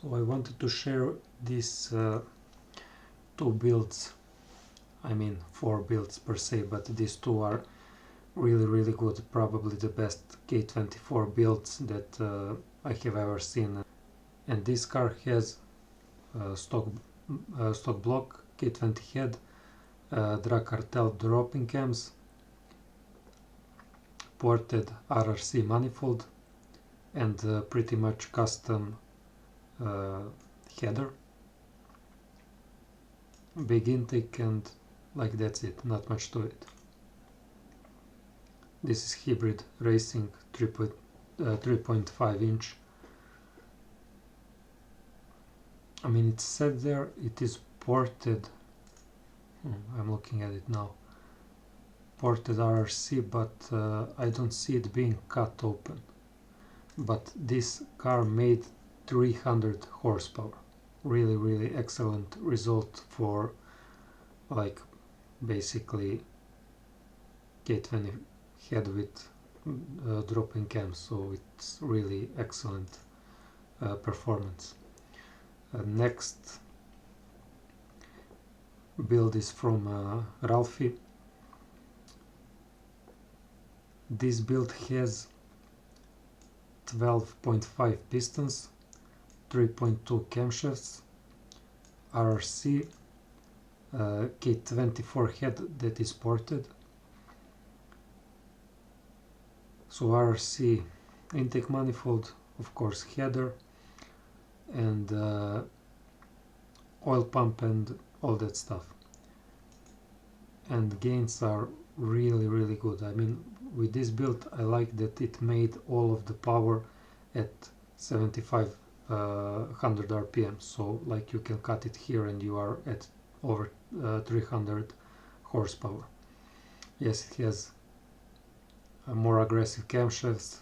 So I wanted to share these two builds, I mean 4 builds per se, but these two are really good, probably the best K24 builds that I have ever seen. And this car has stock block, K20 head, drag cartel dropping cams, ported RRC manifold, and pretty much custom header, big intake, and like that's it, not much to it. This is hybrid racing 3.5 inch. I mean, it's said there it is ported, I'm looking at it now, ported RRC, but I don't see it being cut open. But this car made 300 horsepower. Really excellent result for like basically K20 head with dropping cams, so it's really excellent performance. Next build is from Ralphie. This build has 12.5 pistons, 3.2 camshafts, RRC, K24 head that is ported. So RRC intake manifold, of course header, and oil pump and all that stuff. And gains are really good. I mean, with this build I like that it made all of the power at 7500 RPM, so like you can cut it here and you are at over 300 horsepower. Yes, it has a more aggressive camshafts,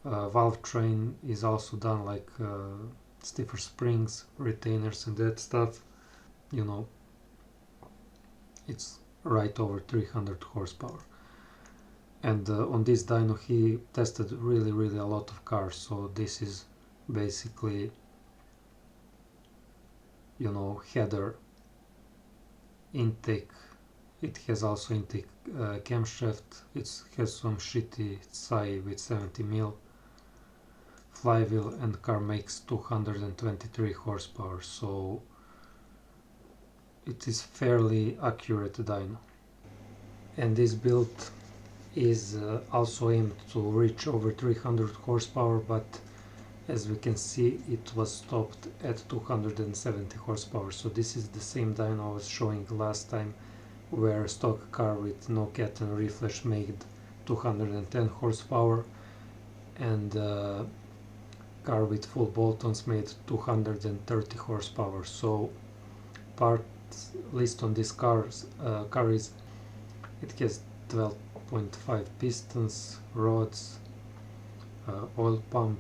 valve train is also done like stiffer springs, retainers and that stuff, you know, it's right over 300 horsepower. And on this dyno he tested really a lot of cars, so this is basically, you know, header, intake, it has also intake camshaft, it has some shitty SAI with 70 mil, flywheel, and car makes 223 horsepower, so it is fairly accurate dyno. And this build is also aimed to reach over 300 horsepower, but as we can see it was stopped at 270 horsepower, so this is the same dyno I was showing last time, where stock car with no cat and reflash made 210 horsepower, and car with full bolt-ons made 230 horsepower. So part list on this car is it has 12.5 pistons, rods, oil pump,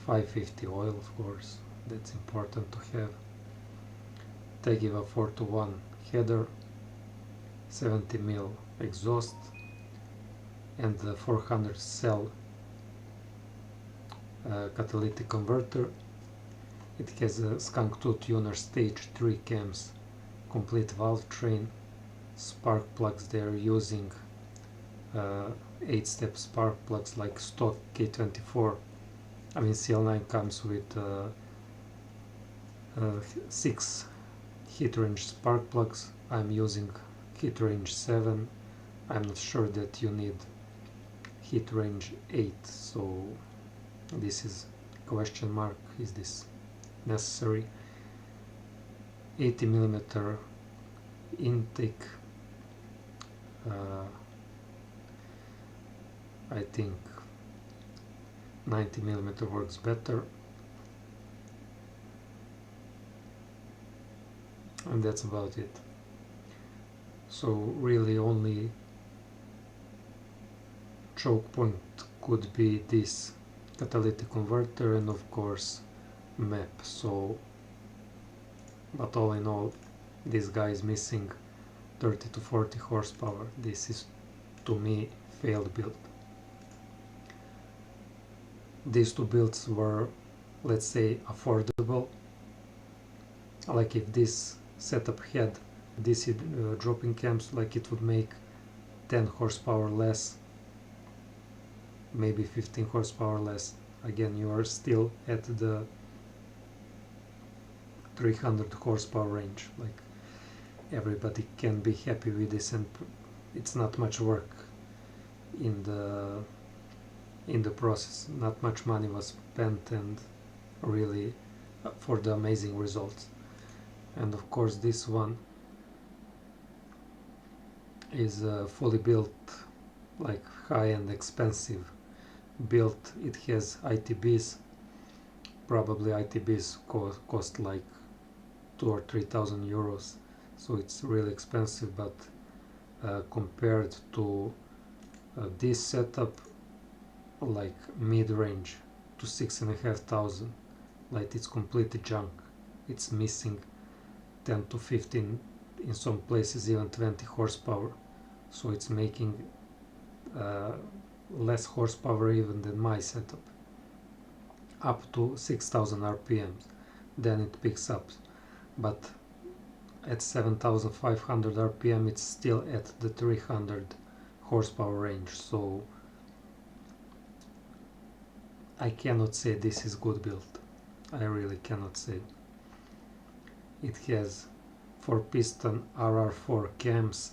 550 oil, of course, that's important to have, Tegiva 4-to-1 header, 70 mil exhaust, and the 400 cell catalytic converter. It has a skunk tooth tuner stage 3 cams, complete valve train, spark plugs. They are using 8-step spark plugs like stock K24. I mean, CL9 comes with 6 heat range spark plugs. I'm using heat range 7. I'm not sure that you need heat range 8, so this is question mark, is this necessary. 80 millimeter intake, I think 90 millimeter works better, and that's about it. So really only choke point could be this catalytic converter and of course map. So, but all in all, this guy is missing 30 to 40 horsepower. This is, to me, failed build. These two builds were let's say, affordable. Like if this setup had DC dropping cams, like it would make 10 horsepower less, maybe 15 horsepower less. Again, you are still at the 300 horsepower range. Like everybody can be happy with this, and it's not much work in the process. Not much money was spent, and really for the amazing results. And of course this one is fully built, like high-end expensive built. It has ITBs. Probably ITBs cost like 2 or 3,000 euros, so it's really expensive. But compared to this setup, like mid-range to 6,500, like it's completely junk. It's missing 10 to 15, in some places even 20 horsepower, so it's making less horsepower even than my setup, up to 6,000 rpms. Then it picks up, but at 7,500 rpm it's still at the 300 horsepower range. So I cannot say this is good build. I really cannot say. It has 4-piston RR4 cams,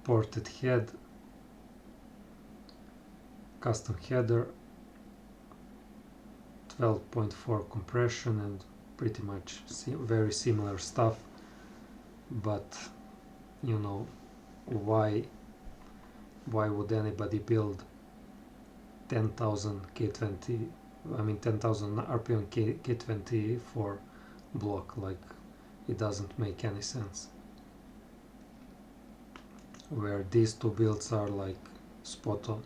ported head, custom header, 12.4 compression, and pretty much very similar stuff. But you know, why would anybody build 10,000 K20, I mean 10,000 RPM K24 block? Like, it doesn't make any sense. Where these two builds are like spot on.